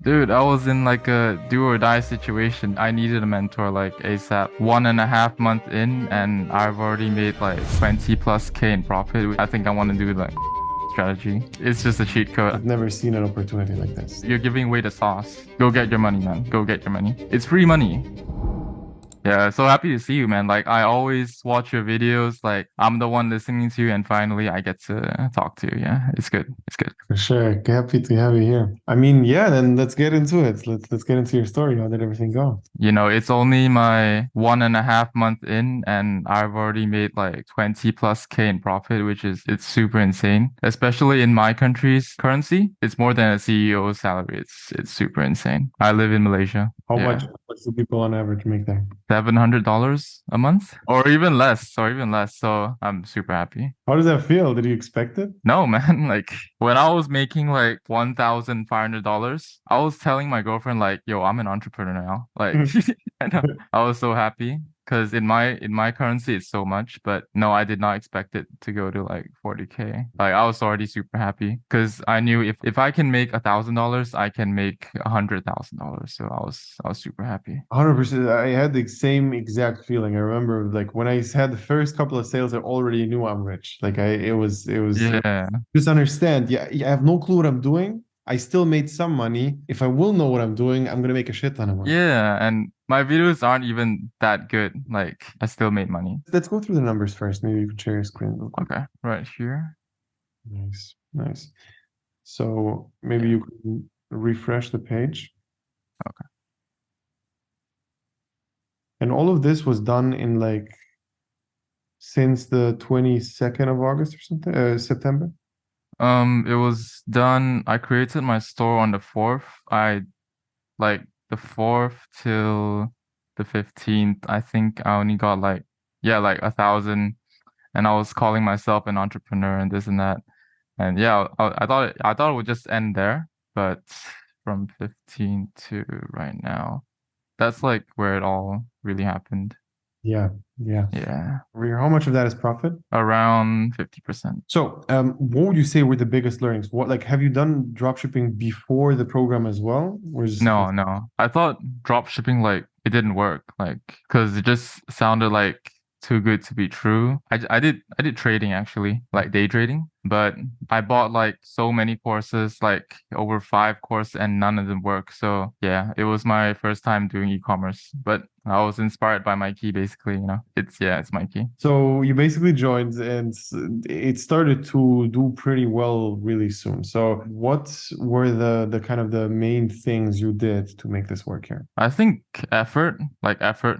Dude, I was in like a do or die situation. I needed a mentor like ASAP. 1.5 month in, and I've already made like 20 plus K in profit. I think I want to do like strategy. It's just a cheat code. I've never seen an opportunity like this. You're giving away the sauce. Go get your money, man. Go get your money. It's free money. Yeah, so happy to see you, man. Like I always watch your videos. Like I'm the one listening to you, and finally I get to talk to you. Yeah, it's good. It's good. For sure. Happy to have you here. I mean, yeah, then let's get into it. Let's get into your story. How did everything go? It's only my 1.5 month in, and I've already made like 20 plus K in profit, which is it's super insane. Especially in my country's currency, it's more than a CEO's salary. It's super insane. I live in Malaysia. Yeah. How much do people on average make there? $700 a month or even less. So I'm super happy. How does that feel? Did you expect it? No, man, like when I was making like $1,500, I was telling my girlfriend like, "Yo, I'm an entrepreneur now." Like, I know. I was so happy because in my currency it's so much, but no, I did not expect it to go to like 40K. Like I was already super happy because I knew if I can make $1,000, I can make $100,000. So I was super happy. 100%. I had the same exact feeling. I remember like when I had the first couple of sales, I already knew I'm rich. Like it was Yeah. just understand. Yeah, I have no clue what I'm doing. I still made some money. If I will know what I'm doing, I'm gonna make a shit ton of money. Yeah, and my videos aren't even that good. Like I still made money. Let's go through the numbers first. Maybe you could share your screen real quick. Okay, right here. Nice, nice. So maybe Yeah. you can refresh the page. Okay. And all of this was done in like since the 22nd of August or something, September. It was done. I created my store on the 4th. I like the 4th till the 15th. I think I only got like yeah, like 1,000, and I was calling myself an entrepreneur and this and that. And yeah, I thought it would just end there, but from 15 to right now, that's like where it all really happened. Yeah, yeah. Yeah, How much of that is profit? around 50%. So, what would you say were the biggest learnings? What, like, have you done dropshipping before the program as well? Or is this the No, first? no. I thought drop shipping like it didn't work, like because it just sounded like too good to be true. I did trading actually, like day trading, but I bought like so many courses, like over 5 courses, and none of them work. So yeah, it was my first time doing e-commerce, but I was inspired by Mikey basically, it's Mikey. So you basically joined and it started to do pretty well really soon. So what were the kind of the main things you did to make this work here? I think effort,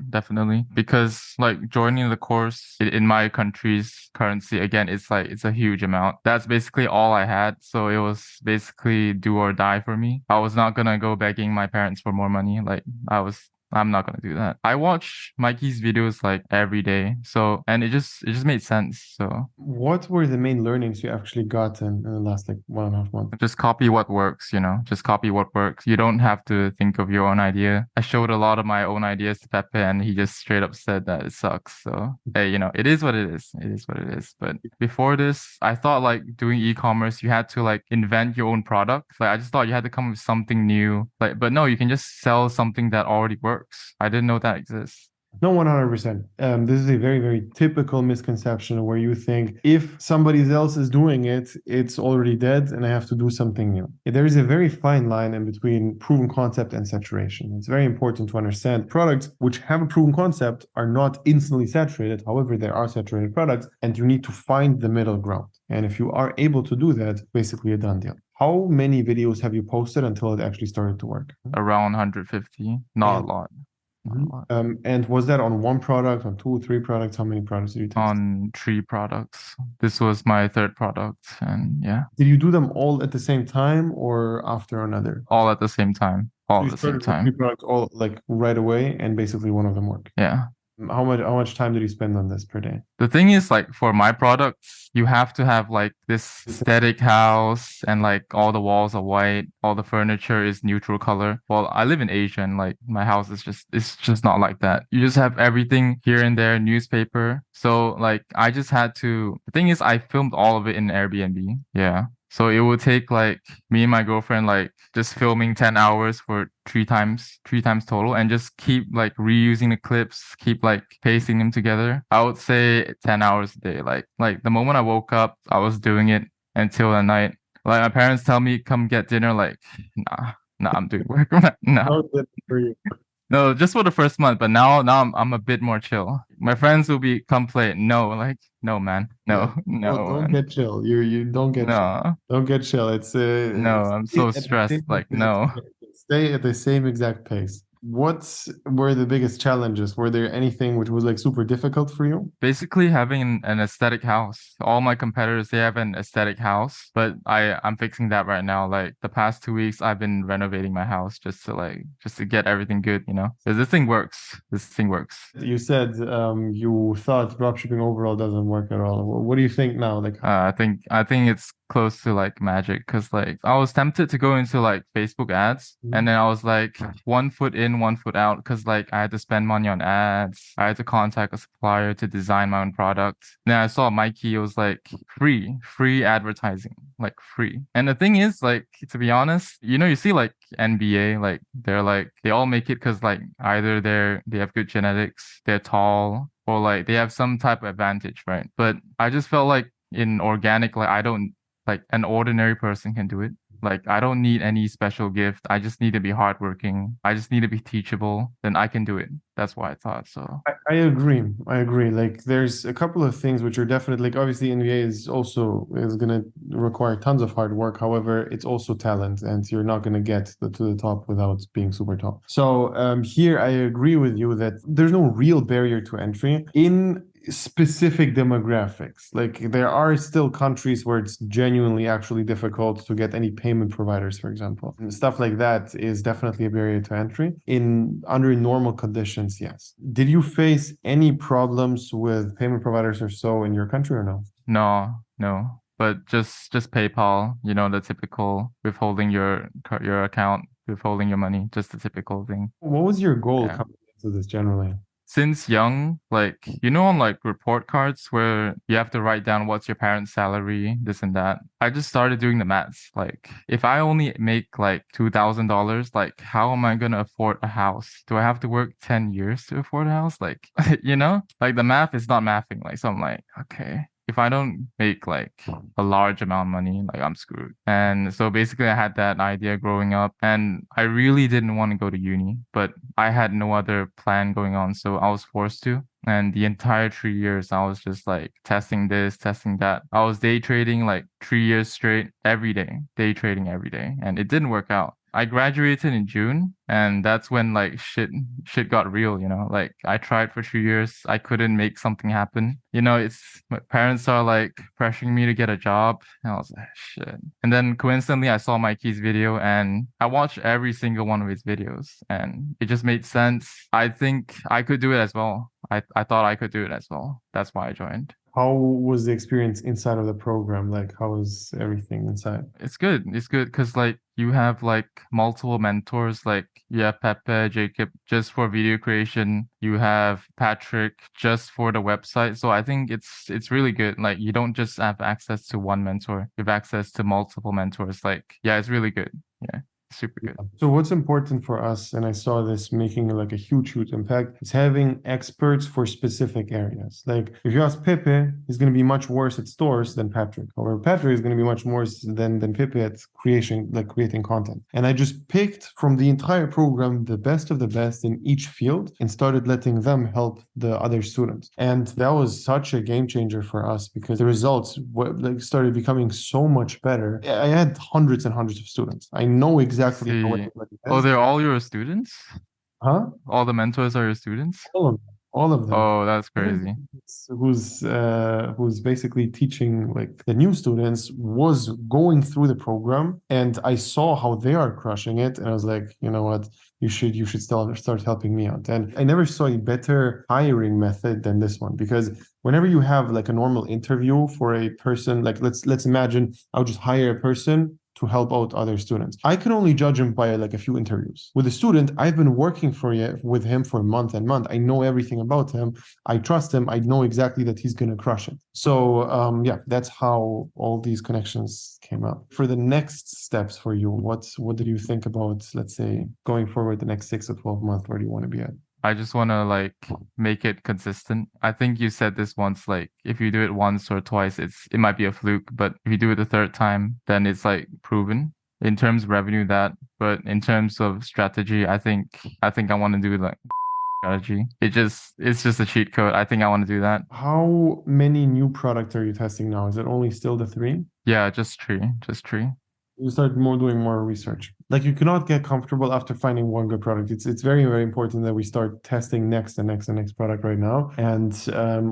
definitely, because like joining the course in my country's currency, again, it's like it's a huge amount. That's basically all I had. So it was basically do or die for me. I was not gonna go begging my parents for more money. I'm not gonna do that. I watch Mikey's videos like every day. So, and it just made sense. So What were the main learnings you actually got in the last like 1.5 months? just copy what works, just copy what works. You don't have to think of your own idea. I showed a lot of my own ideas to Pepe, and he just straight up said that it sucks. So, hey, it is what it is. It is what it is. But before this, I thought like doing e-commerce, you had to like invent your own product. Like I just thought you had to come with something new. Like, but no, you can just sell something that already works. I didn't know that exists. No, 100%. This is a very, very typical misconception where you think if somebody else is doing it, it's already dead and I have to do something new. There is a very fine line in between proven concept and saturation. It's very important to understand products which have a proven concept are not instantly saturated. However, there are saturated products and you need to find the middle ground. And if you are able to do that, basically a done deal. How many videos have you posted until it actually started to work? Around 150, not a And lot, not a Mhm. lot. And was that on one product, on two, three products? How many products did you test? On 3 products. This was my third product, and yeah. Did you do them all at the same time or after another? All at the same time. So All you at the same started with three time. products all like right away, and basically one of them worked. Yeah. How much time did you spend on this per day? The thing is, like, for my products, you have to have like this static house, and like all the walls are white, all the furniture is neutral color. Well, I live in Asia, and like my house is it's just not like that. You just have everything here and there, newspaper. So like I just had to the thing is I filmed all of it in Airbnb. Yeah. So it would take like me and my girlfriend like just filming 10 hours for three times total and just keep like reusing the clips, keep like pasting them together. I would say 10 hours a day. Like the moment I woke up, I was doing it until the night. Like my parents tell me come get dinner, like nah, I'm doing work. Nah. How good for you. No, just for the first month, but now I'm a bit more chill. My friends will be complain, no, like no man, Yeah. no, Don't no don't man, get chill. You don't get chill. no, Don't get chill. no, I'm Stay so at the stressed. same Like no. stay at the same exact pace. What were the biggest challenges? Were there anything which was like super difficult for you? Basically having an aesthetic house. All my competitors, they have an aesthetic house, but I'm fixing that right now. Like the past 2 weeks, I've been renovating my house just to get everything good, you know? Because this thing works. This thing works. You said you thought dropshipping overall doesn't work at all. What do you think now? Like, I think it's close to like magic because like I was tempted to go into like Facebook ads and then I was like 1 foot in, 1 foot out because like I had to spend money on ads. I had to contact a supplier to design my own product. Then I saw Mikey, it was like free advertising, like free. And the thing is, like to be honest, you know, you see like NBA, like they're like they all make it because like either they have good genetics, they're tall, or like they have some type of advantage, right? But I just felt like in organic, like I don't like an ordinary person can do it. Like I don't need any special gift. I just need to be hardworking. I just need to be teachable. Then I can do it. That's what I thought. So I agree. I agree. Like there's a couple of things which are definitely like obviously NBA is gonna require tons of hard work. However, it's also talent, and you're not gonna get to the top without being super top. So here I agree with you that there's no real barrier to entry in specific demographics. Like there are still countries where it's genuinely actually difficult to get any payment providers, for example. And stuff like that is definitely a barrier to entry. In under normal conditions, yes. Did you face any problems with payment providers or so in your country or no? no, no. But just PayPal, you know, the typical withholding your account, withholding your money, just the typical thing. What was your goal Yeah. coming into this generally? Since young, like you know, on like report cards where you have to write down what's your parents' salary, this and that. I just started doing the maths. Like, if I only make like $2,000, like how am I gonna afford a house? Do I have to work 10 years to afford a house? Like, you know, like the math is not mathing. Like, so I'm like, okay. If I don't make like a large amount of money, like I'm screwed. And so basically I had that idea growing up and I really didn't want to go to uni, but I had no other plan going on, so I was forced to. And the entire 3 years, I was just like testing this, testing that. I was day trading like 3 years straight every day, day trading every day, and it didn't work out. I graduated in June, and that's when like shit got real, you know. Like I tried for 3 years, I couldn't make something happen. You know, it's my parents are like pressuring me to get a job, and I was like, shit. And then coincidentally, I saw Mikey's video, and I watched every single one of his videos, and it just made sense. I think I could do it as well. I thought I could do it as well. That's why I joined. How was the experience inside of the program? Like, how was everything inside? It's good. It's good because like you have like multiple mentors. Like you have Pepe, Jacob just for video creation. You have Patrick just for the website. So I think it's really good. Like you don't just have access to one mentor. You have access to multiple mentors. Like yeah, it's really good. Yeah, super good. So what's important for us, and I saw this making like a huge impact, is having experts for specific areas. Like if you ask Pepe, he's going to be much worse at stores than Patrick, or Patrick is going to be much worse than Pepe at creation, like creating content. And I just picked from the entire program the best of the best in each field and started letting them help the other students. And that was such a game changer for us because the results like started becoming so much better. I had hundreds and hundreds of students. I know I exactly how see. everybody Oh, is. they're all your students? Huh? All the mentors are your students? All of them. All of them. Oh, that's Even crazy. who's basically teaching like the new students was going through the program, and I saw how they are crushing it, and I was like, you know what, you should start helping me out. And I never saw a better hiring method than this one because whenever you have like a normal interview for a person, like let's imagine I'll just hire a person to help out other students. I can only judge him by like a few interviews. With a student, I've been working with him for a month and month. I know everything about him. I trust him. I know exactly that he's going to crush it. So yeah, that's how all these connections came up. For the next steps for you, what did you think about, let's say, going forward the next 6 to 12 months? Where do you want to be at? I just want to like make it consistent. I think you said this once, like if you do it once or twice, it might be a fluke, but if you do it the third time, then it's like proven. In terms of revenue, that, but in terms of strategy, I think I want to do like strategy. It's just a cheat code. I think I want to do that. How many new products are you testing now? Is it only still the three? Yeah, just tree, just tree. You start doing more research. Like you cannot get comfortable after finding one good product. It's very, very important that we start testing next and next and next product right now. And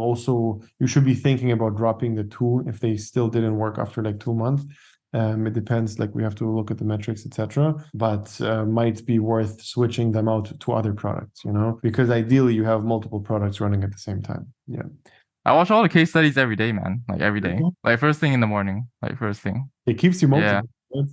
also you should be thinking about dropping the two if they still didn't work after like 2 months. It depends, like we have to look at the metrics, etc. But might be worth switching them out to other products, because ideally you have multiple products running at the same time. Yeah. I watch all the case studies every day, man. Like every day. Like first thing in the morning. Like first thing. It keeps you Yeah. motivated. Right?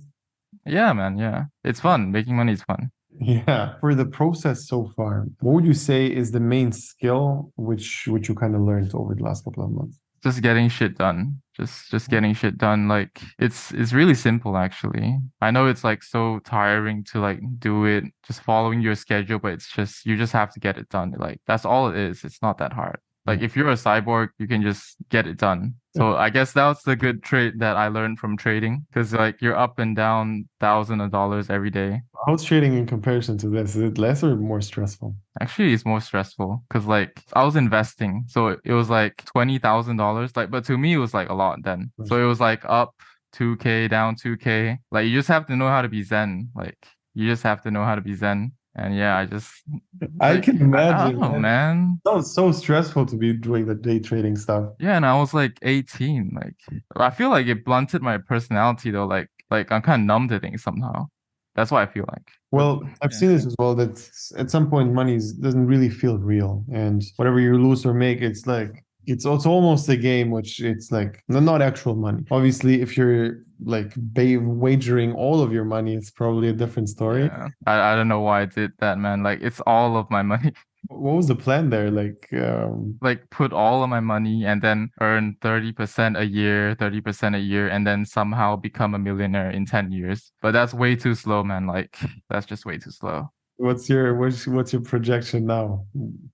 Yeah, man. Yeah. It's fun. Making money is fun. Yeah. For the process so far, what would you say is the main skill which you kind of learned over the last couple of months? Just getting shit done. Just getting shit done. Like it's really simple actually. I know it's like so tiring to like do it just following your schedule, but it's just you just have to get it done. Like that's all it is. It's not that hard. Like if you're a cyborg, you can just get it done. So I guess that's the good trait that I learned from trading because like you're up and down thousands of dollars every day. How's trading in comparison to this? Is it less or more stressful? Actually, it's more stressful because like I was investing, so it was like $20,000. Like, but to me, it was like a lot then. So it was like up 2K, down 2K. Like you just have to know how to be Zen. Like you just have to know how to be Zen. And yeah, I just I like can I don't imagine, know, man. man. Sounds so stressful to be doing the day trading stuff. Yeah, and I was like 18. Like I feel like it blunted my personality though. Like I'm kind of numb to things somehow. That's what I feel like. But Well, I've yeah. seen this as well, that at some point money doesn't really feel real. And whatever you lose or make, it's like it's almost a game, which it's like not actual money. Obviously, if you're like wagering all of your money, it's probably a different story. Yeah. I don't know why I did that, man. Like it's all of my money. What was the plan there? Like, Like put all of my money and then earn 30% a year, 30% a year, and then somehow become a millionaire in 10 years. But that's way too slow, man. Like that's just way too slow. what's your projection now?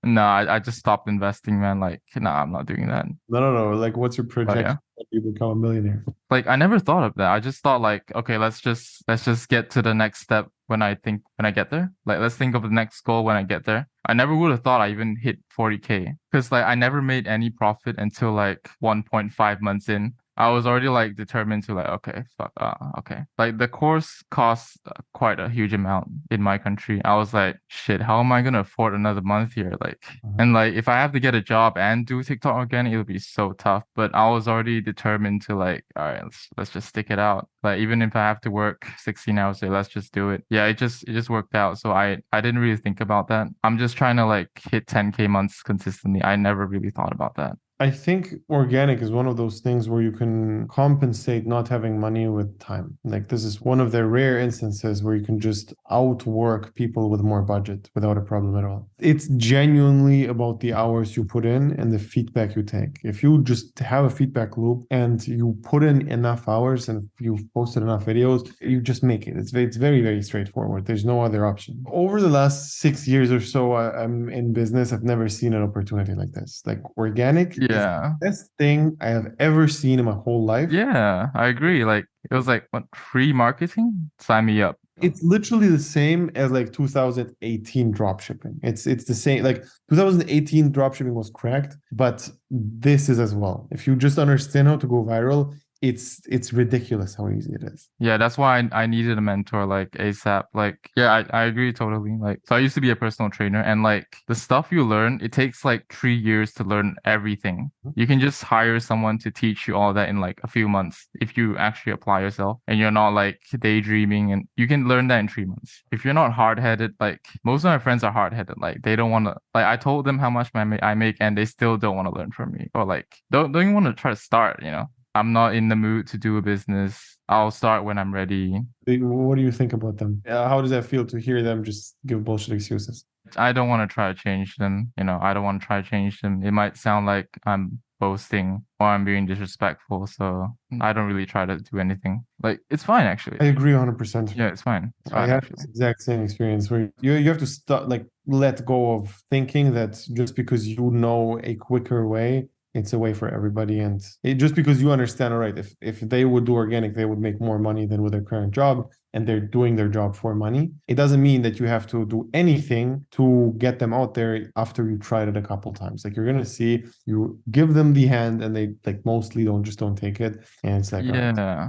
No, I just stopped investing, man. Like, nah, I'm not doing that. No, no, no. Like, what's your But projection yeah. when you become a millionaire? Like I never thought of that. I just thought like, okay, let's just get to the next step when I get there. Like let's think of the next goal when I get there. I never would have thought I even hit 40K because like I never made any profit until like 1.5 months in. I was already like determined to like, okay, fuck, okay. Like the course costs quite a huge amount in my country. I was like, shit, how am I gonna afford another month here? Like, and like if I have to get a job and do TikTok again, it'll be so tough. But I was already determined to like, all right, let's just stick it out. Like even if I have to work 16 hours a day, let's just do it. Yeah, it just worked out. So I didn't really think about that. I'm just trying to like hit 10K months consistently. I never really thought about that. I think organic is one of those things where you can compensate not having money with time. Like this is one of the rare instances where you can just outwork people with more budget without a problem at all. It's genuinely about the hours you put in and the feedback you take. If you just have a feedback loop and you put in enough hours and you've posted enough videos, you just make it. It's very, very straightforward. There's no other option. Over the last 6 years or so, I'm in business. I've never seen an opportunity like this. Like organic is Yeah. the best thing I have ever seen in my whole life. Yeah, I agree. Like it was like what free marketing? Sign me up. It's literally the same as like 2018 dropshipping. It's the same. Like 2018 dropshipping was cracked, but this is as well. If you just understand how to go viral, it's ridiculous how easy it is. Yeah, that's why I needed a mentor like ASAP. Like, yeah, I agree totally. Like, so I used to be a personal trainer and like the stuff you learn, it takes like 3 years to learn everything. You can just hire someone to teach you all that in like a few months if you actually apply yourself and you're not like daydreaming and you can learn that in 3 months. If you're not hard-headed, like most of my friends are hard-headed. Like they don't want to, like I told them how much I make and they still don't want to learn from me or like don't even want to try to start, you know? I'm not in the mood to do a business. I'll start when I'm ready. What do you think about them? How does that feel to hear them just give bullshit excuses? I don't want to try to change them. I don't want to try to change them. It might sound like I'm boasting or I'm being disrespectful. So I don't really try to do anything. Like, it's fine, actually. I agree 100%. Yeah, it's fine. It's I fine, had actually. this exact same experience where you have to start like let go of thinking that just because you know a quicker way, it's a way for everybody. And just because you understand, all right, if they would do organic, they would make more money than with their current job, and they're doing their job for money. It doesn't mean that you have to do anything to get them out there after you tried it a couple times. Like you're gonna see, you give them the hand, and they like mostly don't take it, and it's like, all right. Yeah.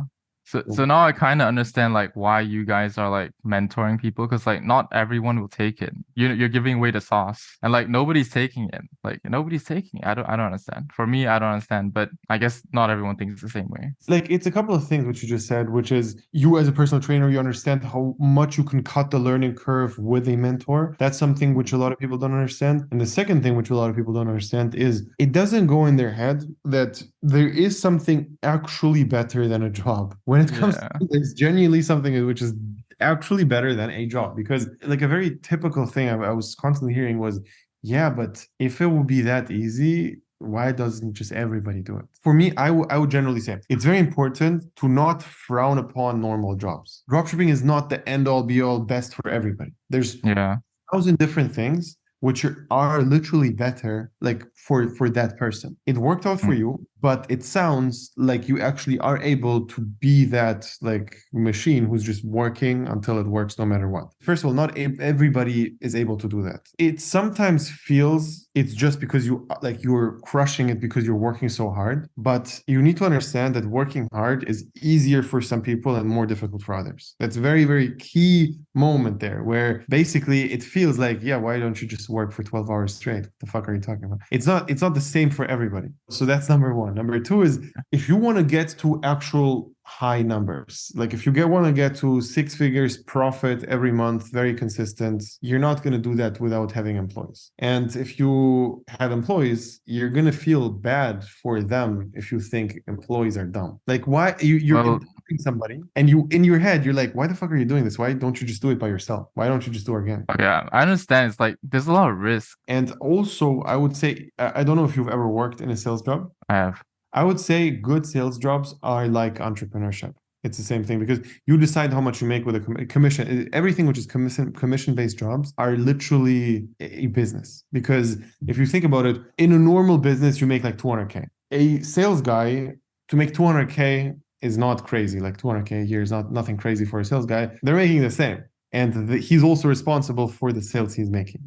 So now I kind of understand like why you guys are like mentoring people because like not everyone will take it. You're giving away the sauce and like nobody's taking it. Like nobody's taking it. I don't understand. For me, I don't understand, but I guess not everyone thinks the same way. Like it's a couple of things which you just said, which is you as a personal trainer, you understand how much you can cut the learning curve with a mentor. That's something which a lot of people don't understand. And the second thing which a lot of people don't understand is it doesn't go in their head that there is something actually better than a job. When it comes to Yeah. it's genuinely something which is actually better than a job. Because like a very typical thing I was constantly hearing was, yeah, but if it would be that easy, why doesn't just everybody do it? For me, I would generally say it's very important to not frown upon normal jobs. Dropshipping is not the end all be all best for everybody. There's Yeah. thousand different things which are literally better like for that person. It worked out for Mm. you, but it sounds like you actually are able to be that like machine who's just working until it works no matter what. First of all, not everybody is able to do that. It sometimes feels it's just because you like you're crushing it because you're working so hard, but you need to understand that working hard is easier for some people and more difficult for others. That's a very, very key moment there where basically it feels like, yeah, why don't you just work for 12 hours straight? What the fuck are you talking about? It's not the same for everybody. So that's number one. Number two is if you want to get to actual high numbers, like if you want to get to six figures profit every month, very consistent, you're not going to do that without having employees. And if you have employees, you're going to feel bad for them if you think employees are dumb. Like why you're Well, employing somebody and you in your head you're like, why the fuck are you doing this? Why don't you just do it by yourself? Why don't you just do organic? yeah, I understand. It's like there's a lot of risk. And also, I would say, I don't know if you've ever worked in a sales job. I have. I would say good sales jobs are like entrepreneurship. It's the same thing because you decide how much you make with a commission. Everything which is commission based jobs are literally a business. Because if you think about it, in a normal business, you make like 200K. A sales guy to make 200K is not crazy. Like 200K a year is not nothing crazy for a sales guy. They're making the same. And he's also responsible for the sales he's making.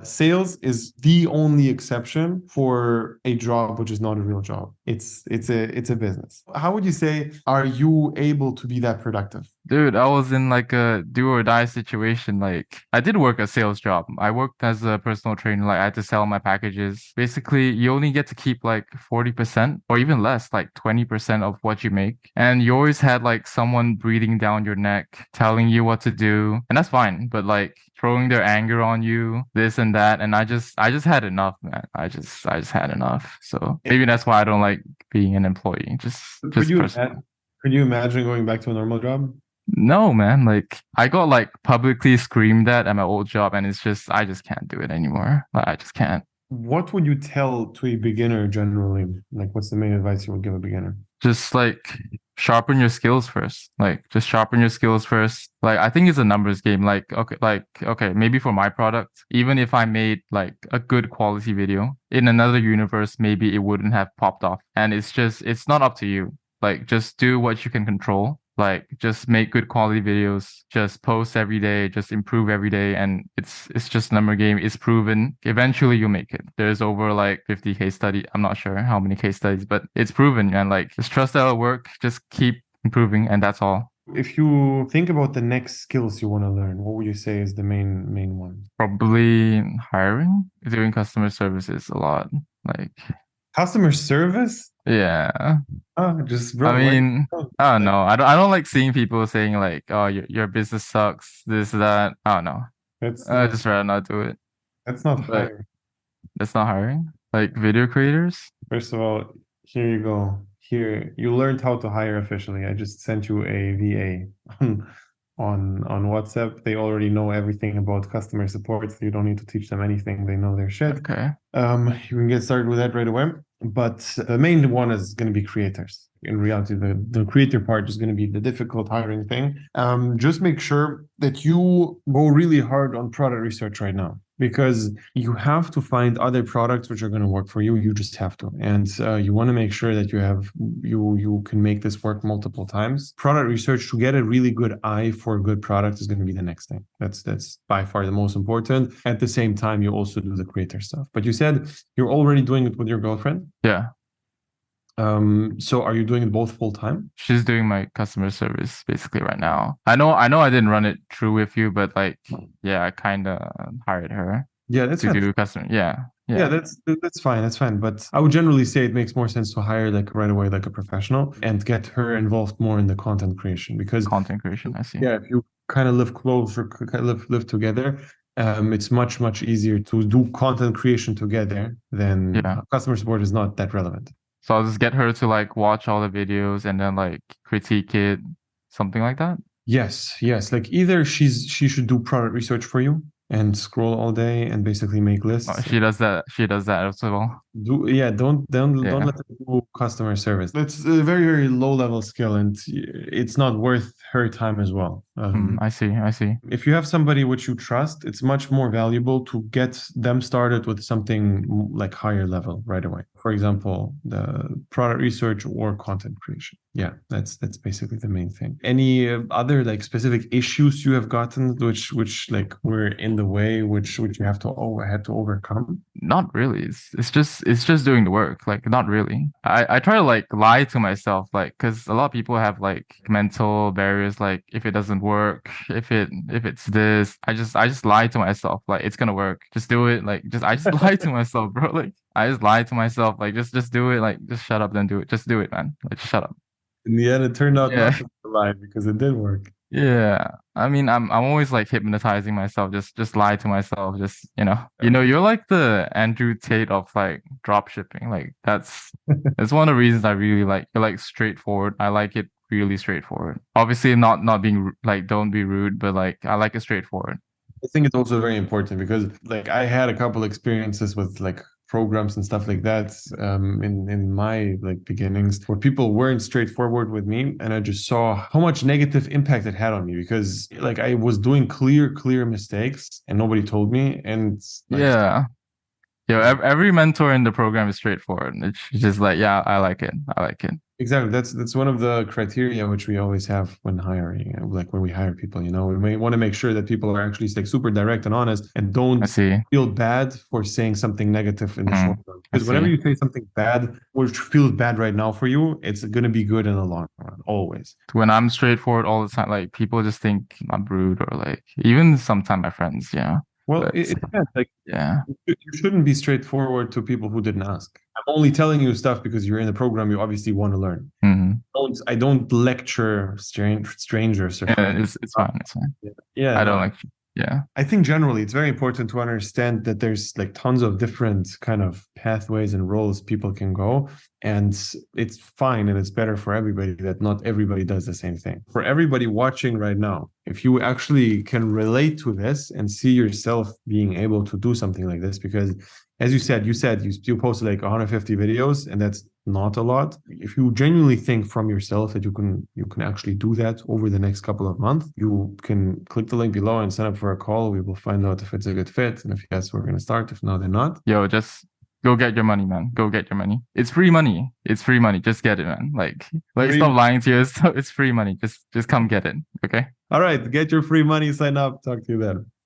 Sales is the only exception for a job which is not a real job. It's a business. How would you say are you able to be that productive? Dude, I was in like a do or die situation. Like, I did work a sales job. I worked as a personal trainer. Like, I had to sell my packages. Basically, you only get to keep like 40% or even less, like 20% of what you make. And you always had like someone breathing down your neck, telling you what to do. And that's fine. But like throwing their anger on you, this and that. And I just had enough, man. I just had enough. So maybe that's why I don't like being an employee. Just, Could just you personal. imagine, could you imagine going back to a normal job? No, man. Like I got like publicly screamed at my old job, and it's just I just can't do it anymore. Like, I just can't. What would you tell to a beginner generally? Like, what's the main advice you would give a beginner? Just like sharpen your skills first. Like just sharpen your skills first. Like I think it's a numbers game. Like okay, maybe for my product, even if I made like a good quality video in another universe, maybe it wouldn't have popped off. And it's not up to you. Like just do what you can control. Like just make good quality videos, just post every day, just improve every day, and it's just a number game. It's proven. Eventually you'll make it. There's over like 50 case study. I'm not sure how many case studies, but it's proven. And like just trust that it'll work. Just keep improving, and that's all. If you think about the next skills you want to learn, what would you say is the main one? Probably hiring, doing customer services a lot. Like Customer service? yeah. Oh, just I bro, why? mean, I don't know. I don't like seeing people saying like, "Oh, your business sucks," this, that. I don't know. That's I not just rather not do it. that's not But hiring. that's not hiring. Like video creators. First of all, here you go. Here, you learned how to hire officially. I just sent you a VA on on WhatsApp. They already know everything about customer support, so you don't need to teach them anything. They know their shit. Okay. You can get started with that right away. But the main one is going to be creators. In reality, the creator part is going to be the difficult hiring thing. Just make sure that you go really hard on product research right now, because you have to find other products which are going to work for you. You just have to, and you want to make sure that you can make this work multiple times. Product research, to get a really good eye for a good product, is going to be the next thing. That's by far the most important. At the same time, you also do the creator stuff. But you said you're already doing it with your girlfriend. Yeah. So are you doing it both full time? She's doing my customer service basically right now. I know I didn't run it through with you, but like, yeah, I kind of hired her Yeah, that's to fine. do customer. Yeah. Yeah, Yeah. that's fine. That's fine. But I would generally say it makes more sense to hire like right away, like a professional, and get her involved more in the content creation. Because Content creation. I see. yeah, if you kind of live close or kind of live together, it's much easier to do content creation together than Yeah. customer support is not that relevant. So I'll just get her to like watch all the videos and then like critique it, something like that. Yes, yes. Like either she should do product research for you and scroll all day and basically make Oh, lists. she does that. She does that as well. Do yeah, don't Yeah. let them do customer service. That's a very low level skill, and it's not worth her time as well. I see. I see. If you have somebody which you trust, it's much more valuable to get them started with something like higher level right away. For example, the product research or content creation. Yeah, that's basically the main thing. Any other like specific issues you have gotten which like were in the way, which you have to had to overcome? Not really. It's just doing the work. Like not really. I try to like lie to myself, like because a lot of people have like mental barriers. Like if it doesn't work, if it's this, I just lie to myself. Like it's gonna work. Just do it. Like just I just lie to myself, bro. Like I just lie to myself. Like just do it. Like just shut up, then do it. Just do it, man. Like just shut up. In the end, it turned out Yeah. not to be a lie because it did work. Yeah. I mean, I'm always like hypnotizing myself, just lie to myself, just you're like the Andrew Tate of like drop shipping. Like that's one of the reasons I really like you're like straightforward. I like it really straightforward. Obviously not being like don't be rude, but like I like it straightforward. I think it's also very important because like I had a couple experiences with like programs and stuff like that in my like beginnings where people weren't straightforward with me, and I just saw how much negative impact it had on me because like I was doing clear mistakes and nobody told me, and like Yeah. Yeah, yeah. every mentor in the program is straightforward. It's just like, yeah, I like it. I like it. Exactly. That's one of the criteria which we always have when hiring, like when we hire people, we may want to make sure that people are actually like super direct and honest and I don't see. feel bad for saying something negative in the short Mm, run. I Because whenever see. you say something bad, which feels bad right now for you, it's going to be good in the long run, always. When I'm straightforward all the time, like people just think I'm rude or like even sometimes my friends, yeah. Well, But it depends. Like yeah. you shouldn't be straightforward to people who didn't ask. I'm only telling you stuff because you're in the program. You obviously want to learn. Hmm. I don't lecture strangers or Yeah, friends. it's fine. It's fine. Yeah, I no. don't like yeah. I think generally it's very important to understand that there's like tons of different kind of pathways and roles people can go. And it's fine and it's better for everybody that not everybody does the same thing. For everybody watching right now, if you actually can relate to this and see yourself being able to do something like this, because as you posted like 150 videos, and that's not a lot. If you genuinely think from yourself that you can actually do that over the next couple of months, you can click the link below and sign up for a call. We will find out if it's a good fit, and if yes, we're going to start. If not, then not. Yo, just go get your money, man. Go get your money. It's free money. It's free money. Just get it, man. Like Free. stop lying to yourself. It's free money. Just come get it. Okay? All right, get your free money, sign up. Talk to you then.